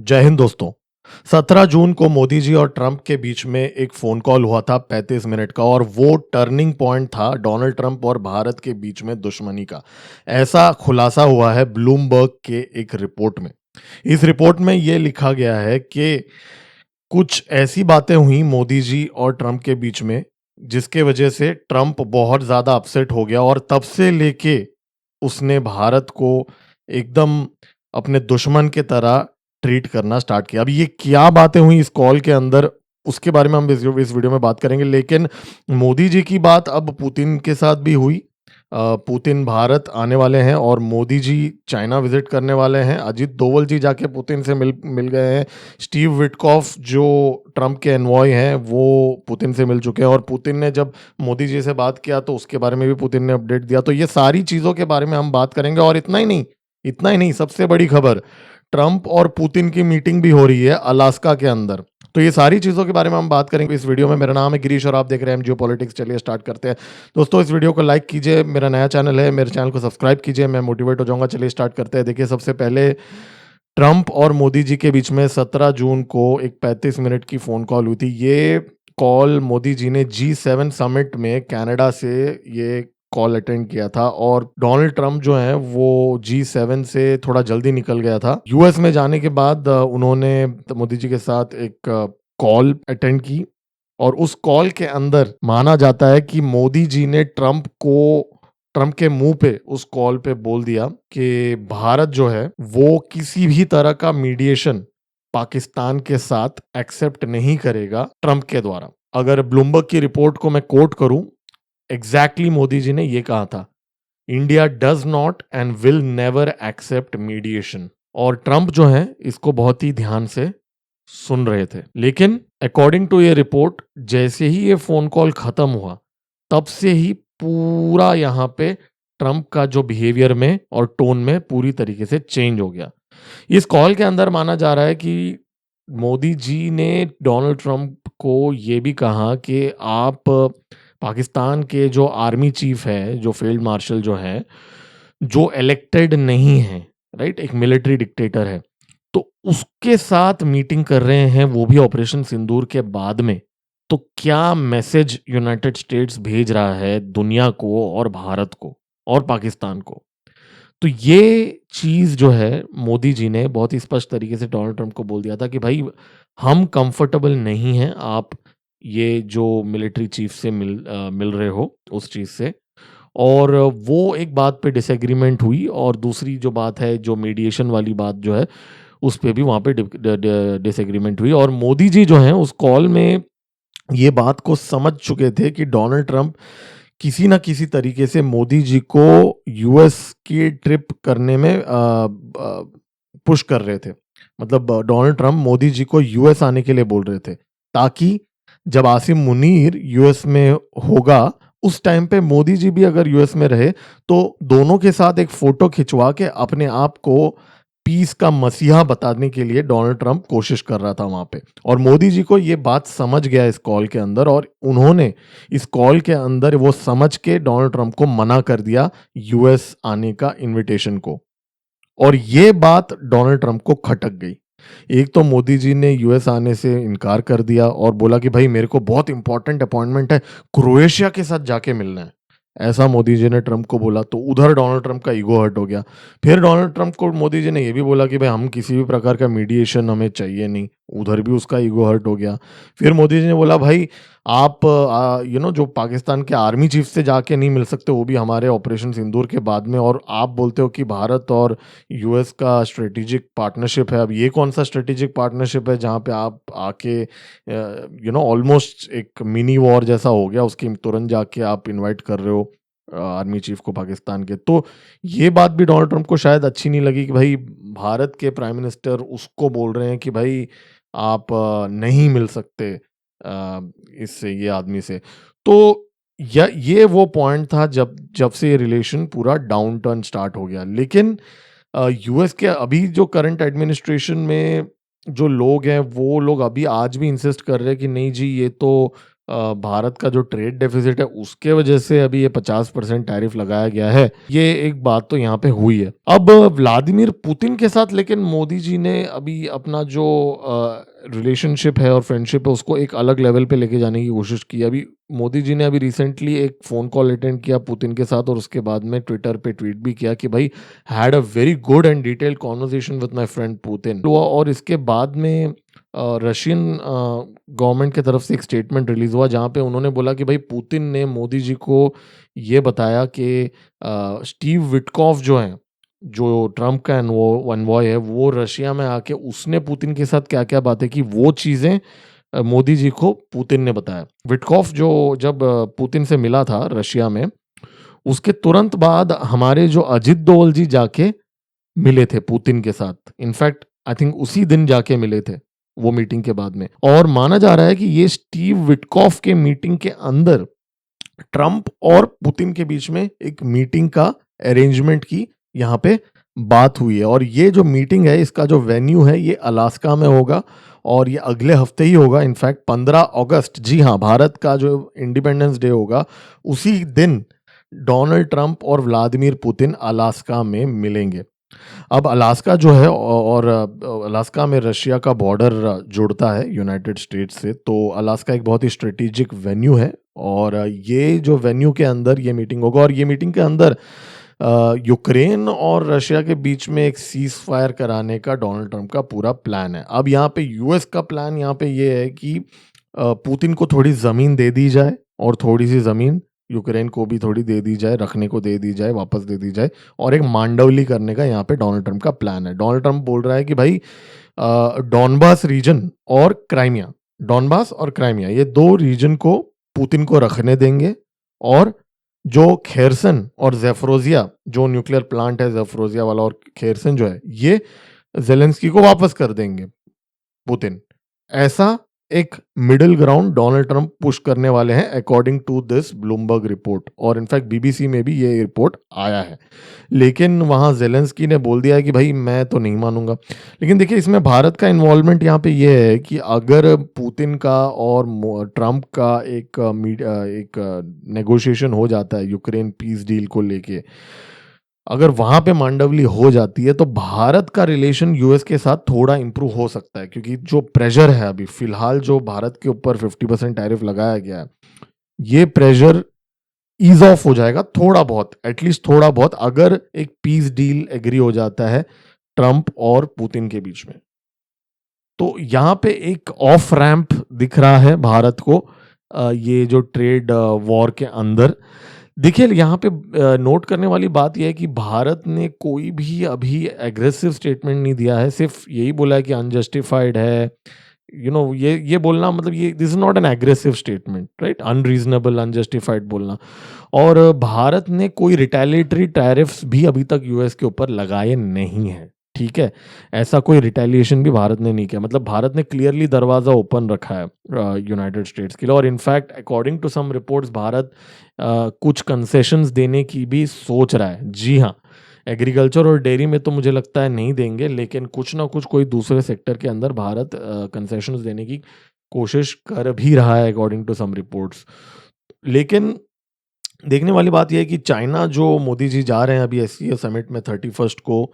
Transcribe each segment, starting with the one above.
जय हिंद दोस्तों। 17 जून को मोदी जी और ट्रंप के बीच में एक फोन कॉल हुआ था 35 मिनट का, और वो टर्निंग पॉइंट था डोनाल्ड ट्रंप और भारत के बीच में दुश्मनी का। ऐसा खुलासा हुआ है ब्लूमबर्ग के एक रिपोर्ट में। इस रिपोर्ट में ये लिखा गया है कि कुछ ऐसी बातें हुई मोदी जी और ट्रंप के बीच में जिसके वजह से ट्रंप बहुत ज्यादा अपसेट हो गया, और तब से लेके उसने भारत को एकदम अपने दुश्मन के तरह ट्रीट करना स्टार्ट किया। अब ये क्या बातें हुई इस कॉल के अंदर, उसके बारे में हम इस वीडियो में बात करेंगे। लेकिन मोदी जी की बात अब पुतिन के साथ भी हुई। पुतिन भारत आने वाले हैं और मोदी जी चाइना विजिट करने वाले हैं। अजित दोवल जी जाके पुतिन से मिल मिल गए हैं। स्टीव विटकॉफ जो ट्रंप के एनवॉय हैं वो पुतिन से मिल चुके हैं, और पुतिन ने जब मोदी जी से बात किया तो उसके बारे में भी पुतिन ने अपडेट दिया। तो ये सारी चीज़ों के बारे में हम बात करेंगे। और इतना ही नहीं, सबसे बड़ी खबर, ट्रंप और पुतिन की मीटिंग भी हो रही है अलास्का के अंदर। तो ये सारी चीज़ों के बारे में हम बात करेंगे इस वीडियो में। मेरा नाम है गिरीश और आप देख रहे हैं जियो पॉलिटिक्स। चलिए स्टार्ट करते हैं। दोस्तों, इस वीडियो को लाइक कीजिए, मेरा नया चैनल है, मेरे चैनल को सब्सक्राइब कीजिए, मैं मोटिवेट हो जाऊंगा। चलिए स्टार्ट करते हैं। देखिए, सबसे पहले ट्रंप और मोदी जी के बीच में 17 जून को एक 35 मिनट की फ़ोन कॉल हुई थी। ये कॉल मोदी जी ने G7 समिट में कनाडा से ये कॉल अटेंड किया था, और डोनाल्ड ट्रंप जो हैं वो G7 से थोड़ा जल्दी निकल गया था। यूएस में जाने के बाद उन्होंने मोदी जी के साथ एक कॉल अटेंड की, और उस कॉल के अंदर माना जाता है कि मोदी जी ने ट्रंप के मुंह पे उस कॉल पे बोल दिया कि भारत जो है वो किसी भी तरह का मीडिएशन पाकिस्तान के साथ एक्सेप्ट नहीं करेगा ट्रंप के द्वारा। अगर ब्लूमबर्ग की रिपोर्ट को मैं कोट करूं, एग्जैक्टली मोदी जी ने ये कहा था, India does not and will never accept mediation. और ट्रंप जो है इसको बहुत ही ध्यान से सुन रहे थे। लेकिन अकॉर्डिंग टू ये रिपोर्ट, जैसे ही ये फोन कॉल खत्म हुआ तब से ही पूरा यहाँ पे ट्रंप का जो बिहेवियर में और टोन में पूरी तरीके से चेंज हो गया। इस कॉल के अंदर माना जा रहा है कि मोदी जी ने डोनाल्ड ट्रंप को ये भी कहा कि आप पाकिस्तान के जो आर्मी चीफ है, जो फील्ड मार्शल जो है, जो इलेक्टेड नहीं है, राइट, एक मिलिट्री डिक्टेटर है, तो उसके साथ मीटिंग कर रहे हैं, वो भी ऑपरेशन सिंदूर के बाद में। तो क्या मैसेज यूनाइटेड स्टेट्स भेज रहा है दुनिया को और भारत को और पाकिस्तान को? तो ये चीज़ जो है मोदी जी ने बहुत ही स्पष्ट तरीके से डोनाल्ड ट्रंप को बोल दिया था कि भाई, हम कंफर्टेबल नहीं हैं आप ये जो मिलिट्री चीफ से मिल रहे हो उस चीज़ से। और वो एक बात पे डिसएग्रीमेंट हुई, और दूसरी जो बात है, जो मीडिएशन वाली बात जो है, उस पे भी वहाँ पे डिसएग्रीमेंट हुई। और मोदी जी जो हैं उस कॉल में ये बात को समझ चुके थे कि डोनाल्ड ट्रंप किसी ना किसी तरीके से मोदी जी को यूएस की ट्रिप करने में पुश कर रहे थे। मतलब डोनाल्ड ट्रंप मोदी जी को यूएस आने के लिए बोल रहे थे, ताकि जब आसिम मुनीर यूएस में होगा उस टाइम पे मोदी जी भी अगर यूएस में रहे तो दोनों के साथ एक फोटो खिंचवा के अपने आप को पीस का मसीहा बताने के लिए डोनाल्ड ट्रंप कोशिश कर रहा था वहां पे। और मोदी जी को ये बात समझ गया इस कॉल के अंदर, और उन्होंने इस कॉल के अंदर वो समझ के डोनाल्ड ट्रंप को मना कर दिया यूएस आने का इनविटेशन को। और ये बात डोनाल्ड ट्रंप को खटक गई। एक तो मोदी जी ने यूएस आने से इनकार कर दिया और बोला कि भाई, मेरे को बहुत इंपॉर्टेंट अपॉइंटमेंट है, क्रोएशिया के साथ जाके मिलना है, ऐसा मोदी जी ने ट्रंप को बोला। तो उधर डोनाल्ड ट्रंप का ईगो हर्ट हो गया। फिर डोनाल्ड ट्रंप को मोदी जी ने ये भी बोला कि भाई, हम किसी भी प्रकार का मीडिएशन हमें चाहिए नहीं, उधर भी उसका ईगो हर्ट हो गया। फिर मोदी जी ने बोला, भाई आप जो पाकिस्तान के आर्मी चीफ से जाके नहीं मिल सकते, वो भी हमारे ऑपरेशन सिंदूर के बाद में, और आप बोलते हो कि भारत और यूएस का स्ट्रेटेजिक पार्टनरशिप है। अब ये कौन सा स्ट्रेटेजिक पार्टनरशिप है जहाँ पे आप आके ऑलमोस्ट एक मिनी वॉर जैसा हो गया, उसकी तुरंत जाके आप इनवाइट कर रहे हो आर्मी चीफ को पाकिस्तान के। तो ये बात भी डोनाल्ड ट्रंप को शायद अच्छी नहीं लगी कि भाई, भारत के प्राइम मिनिस्टर उसको बोल रहे हैं कि भाई आप नहीं मिल सकते इससे, ये आदमी से। तो ये वो पॉइंट था जब जब से ये रिलेशन पूरा डाउन टर्न स्टार्ट हो गया। लेकिन यूएस के अभी जो करंट एडमिनिस्ट्रेशन में जो लोग हैं, वो लोग अभी आज भी इंसिस्ट कर रहे हैं कि नहीं जी, ये तो भारत का जो ट्रेड डेफिसिट है उसके वजह से अभी ये 50% टैरिफ लगाया गया है, ये एक बात तो यहाँ पे हुई है। अब व्लादिमीर पुतिन के साथ लेकिन मोदी जी ने अभी अपना जो रिलेशनशिप है और फ्रेंडशिप है उसको एक अलग लेवल पे लेके जाने की कोशिश की। अभी मोदी जी ने अभी रिसेंटली एक फ़ोन कॉल अटेंड किया पुतिन के साथ और उसके बाद में ट्विटर पे ट्वीट भी किया कि भाई had a very good and detailed conversation with my friend Putin. और इसके बाद में रशियन गवर्नमेंट की तरफ से एक स्टेटमेंट रिलीज हुआ जहाँ पे उन्होंने बोला कि भाई पुतिन ने मोदी जी को ये बताया कि स्टीव विटकॉफ जो हैं, जो ट्रम्प का एनवॉय है, वो रशिया में आके उसने पुतिन के साथ क्या-क्या बातें की, वो चीज़ें मोदी जी को पुतिन ने बताया। विटकॉफ जो जब पुतिन से मिला था रशिया में, उसके तुरंत बाद हमारे जो अजित डोवल जी जाके मिले थे पुतिन के साथ। इनफैक्ट आई थिंक उसी दिन जाके मिले थे, वो मीटिंग के बाद में। और माना जा रहा है कि ये स्टीव विटकॉफ के मीटिंग के अंदर ट्रम्प और पुतिन के बीच में एक मीटिंग का अरेंजमेंट की यहाँ पे बात हुई है। और ये जो मीटिंग है इसका जो वेन्यू है ये अलास्का में होगा और ये अगले हफ्ते ही होगा। इनफैक्ट 15 अगस्त, जी हाँ, भारत का जो इंडिपेंडेंस डे होगा उसी दिन डोनाल्ड ट्रंप और व्लादिमीर पुतिन अलास्का में मिलेंगे। अब अलास्का जो है और अलास्का में रशिया का बॉर्डर जुड़ता है यूनाइटेड स्टेट्स से, तो अलास्का एक बहुत ही स्ट्रेटेजिक वेन्यू है और ये जो वेन्यू के अंदर ये मीटिंग होगा और ये मीटिंग के अंदर यूक्रेन और रशिया के बीच में एक सीज फायर कराने का डोनाल्ड ट्रंप का पूरा प्लान है। अब यहाँ पे यूएस का प्लान यहाँ पे ये है कि पुतिन को थोड़ी ज़मीन दे दी जाए और थोड़ी सी ज़मीन यूक्रेन को भी थोड़ी दे दी जाए, रखने को दे दी जाए, वापस दे दी जाए और एक मांडवली करने का यहाँ पे डोनाल्ड ट्रंप का प्लान है। डोनाल्ड ट्रंप बोल रहा है कि भाई डॉनबास रीजन और क्राइमिया, डॉनबास और क्राइमिया ये 2 रीजन को पुतिन को रखने देंगे और जो खेरसन और ज़ेफरोजिया, जो न्यूक्लियर प्लांट है ज़ेफरोजिया वाला और खेरसन जो है, ये ज़ेलेंस्की को वापस कर देंगे पुतिन। ऐसा एक middle ground Donald Trump push करने वाले हैं according to this Bloomberg report और इनफैक्ट बीबीसी में भी ये रिपोर्ट आया है। लेकिन वहाँ ज़ेलेंस्की ने बोल दिया है कि भाई मैं तो नहीं मानूँगा। लेकिन देखिए इसमें भारत का इन्वॉल्वमेंट यहाँ पे ये है कि अगर पुतिन का और ट्रंप का एक नेगोशिएशन हो जाता है यूक्रेन पीस डील को लेके, अगर वहाँ पे मांडवली हो जाती है तो भारत का रिलेशन यूएस के साथ थोड़ा इंप्रूव हो सकता है क्योंकि जो प्रेशर है अभी फिलहाल जो भारत के ऊपर 50% टैरिफ लगाया गया है, ये प्रेशर ईज ऑफ हो जाएगा थोड़ा बहुत, एटलीस्ट थोड़ा बहुत, अगर एक पीस डील एग्री हो जाता है ट्रंप और पुतिन के बीच में। तो यहाँ पे एक ऑफ रैंप दिख रहा है भारत को ये जो ट्रेड वॉर के अंदर। देखिए यहाँ पे नोट करने वाली बात यह है कि भारत ने कोई भी अभी एग्रेसिव स्टेटमेंट नहीं दिया है, सिर्फ यही बोला है कि अनजस्टिफाइड है। ये बोलना मतलब ये this is not an aggressive statement, right? Unreasonable, unjustified बोलना। और भारत ने कोई रिटेलिएटरी टैरिफ्स भी अभी तक यूएस के ऊपर लगाए नहीं है, ठीक है? ऐसा कोई रिटेलिएशन भी भारत ने नहीं किया, मतलब भारत ने क्लियरली दरवाज़ा ओपन रखा है यूनाइटेड स्टेट्स के लिए। और in fact according to some reports Bharat कुछ कंसेशंस देने की भी सोच रहा है। जी हाँ, एग्रीकल्चर और डेयरी में तो मुझे लगता है नहीं देंगे, लेकिन कुछ ना कुछ कोई दूसरे सेक्टर के अंदर भारत कंसेशंस देने की कोशिश कर भी रहा है अकॉर्डिंग टू सम रिपोर्ट्स। लेकिन देखने वाली बात ये है कि चाइना जो मोदी जी जा रहे हैं अभी एससीओ समिट में 31 को,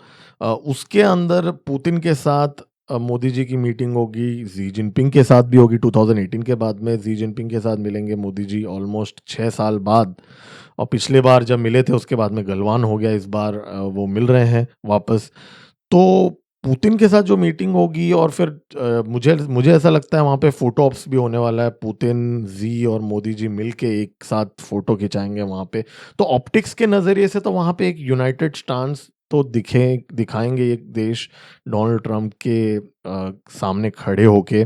उसके अंदर पुतिन के साथ मोदी जी की मीटिंग होगी, जी जिनपिंग के साथ भी होगी। 2018 के बाद में जी जिनपिंग के साथ मिलेंगे मोदी जी ऑलमोस्ट 6 साल बाद। और पिछले बार जब मिले थे उसके बाद में गलवान हो गया, इस बार वो मिल रहे हैं वापस। तो पुतिन के साथ जो मीटिंग होगी और फिर मुझे मुझे ऐसा लगता है वहाँ पे फोटो ऑप्स भी होने वाला है, पुतिन, जी और मोदी जी मिलके एक साथ फोटो खिंचाएंगे वहाँ पे। तो ऑप्टिक्स के नज़रिए से तो वहाँ पे एक यूनाइटेड स्टांस तो दिखाएंगे एक देश डोनाल्ड ट्रंप के सामने खड़े होके।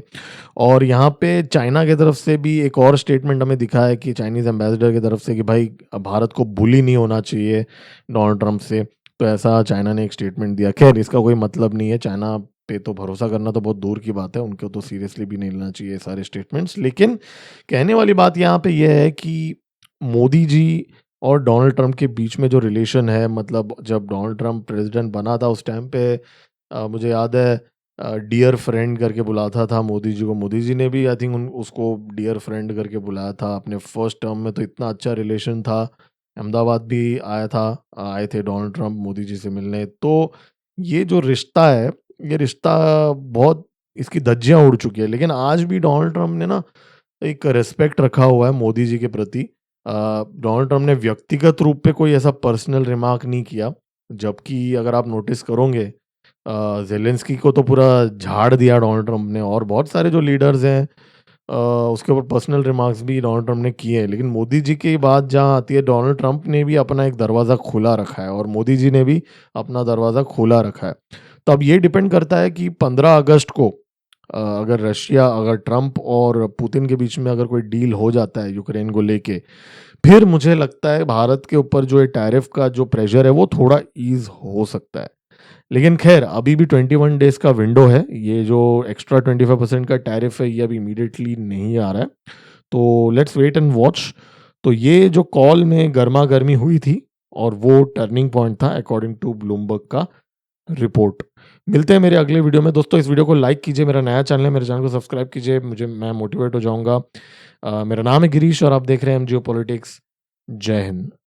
और यहाँ पे चाइना की तरफ से भी एक और स्टेटमेंट हमें दिखा है कि चाइनीज़ एम्बेसडर की तरफ से कि भाई भारत को बुली नहीं होना चाहिए डोनाल्ड ट्रंप से। तो ऐसा चाइना ने एक स्टेटमेंट दिया। खैर इसका कोई मतलब नहीं है, चाइना पे तो भरोसा करना तो बहुत दूर की बात है, उनको तो सीरियसली भी नहीं लेना चाहिए सारे स्टेटमेंट्स। लेकिन कहने वाली बात यहाँ पे यह है कि मोदी जी और डोनाल्ड ट्रंप के बीच में जो रिलेशन है, मतलब जब डोनाल्ड ट्रंप प्रेसिडेंट बना था उस टाइम पे मुझे याद है डियर फ्रेंड करके बुलाता था मोदी जी को। मोदी जी ने भी आई थिंक उन उसको डियर फ्रेंड करके बुलाया था। अपने फर्स्ट टर्म में तो इतना अच्छा रिलेशन था। अहमदाबाद भी आए थे डोनाल्ड ट्रंप मोदी जी से मिलने। तो ये जो रिश्ता है, ये रिश्ता बहुत इसकी धज्जियाँ उड़ चुकी है। लेकिन आज भी डोनाल्ड ट्रंप ने ना एक रिस्पेक्ट रखा हुआ है मोदी जी के प्रति। डोनाल्ड ट्रंप ने व्यक्तिगत रूप पे कोई ऐसा पर्सनल रिमार्क नहीं किया। जबकि अगर आप नोटिस करोगे ज़ेलेंस्की को तो पूरा झाड़ दिया डोनाल्ड ट्रंप ने, और बहुत सारे जो लीडर्स हैं उसके ऊपर पर्सनल रिमार्क्स भी डोनाल्ड ट्रंप ने किए हैं। लेकिन मोदी जी की बात जहाँ आती है, डोनाल्ड ट्रंप ने भी अपना एक दरवाज़ा खुला रखा है और मोदी जी ने भी अपना दरवाज़ा खुला रखा है। तो अब ये डिपेंड करता है कि 15 अगस्त को अगर ट्रंप और पुतिन के बीच में अगर कोई डील हो जाता है यूक्रेन को लेके, फिर मुझे लगता है भारत के ऊपर जो ये टैरिफ का जो प्रेशर है वो थोड़ा ईज़ हो सकता है। लेकिन ख़ैर अभी भी 21 डेज़ का विंडो है। ये जो एक्स्ट्रा 25% का टैरिफ है ये अभी इमीडिएटली नहीं आ रहा है। तो लेट्स वेट एंड वॉच। तो ये जो कॉल में गरमा-गर्मी हुई थी और वो टर्निंग पॉइंट था अकॉर्डिंग टू ब्लूमबर्ग का रिपोर्ट। मिलते हैं मेरे अगले वीडियो में। दोस्तों इस वीडियो को लाइक कीजिए, मेरा नया चैनल है, मेरे चैनल को सब्सक्राइब कीजिए, मैं मोटिवेट हो जाऊँगा। मेरा नाम है गिरीश और आप देख रहे हैं एम जियो पॉलिटिक्स। जय हिंद।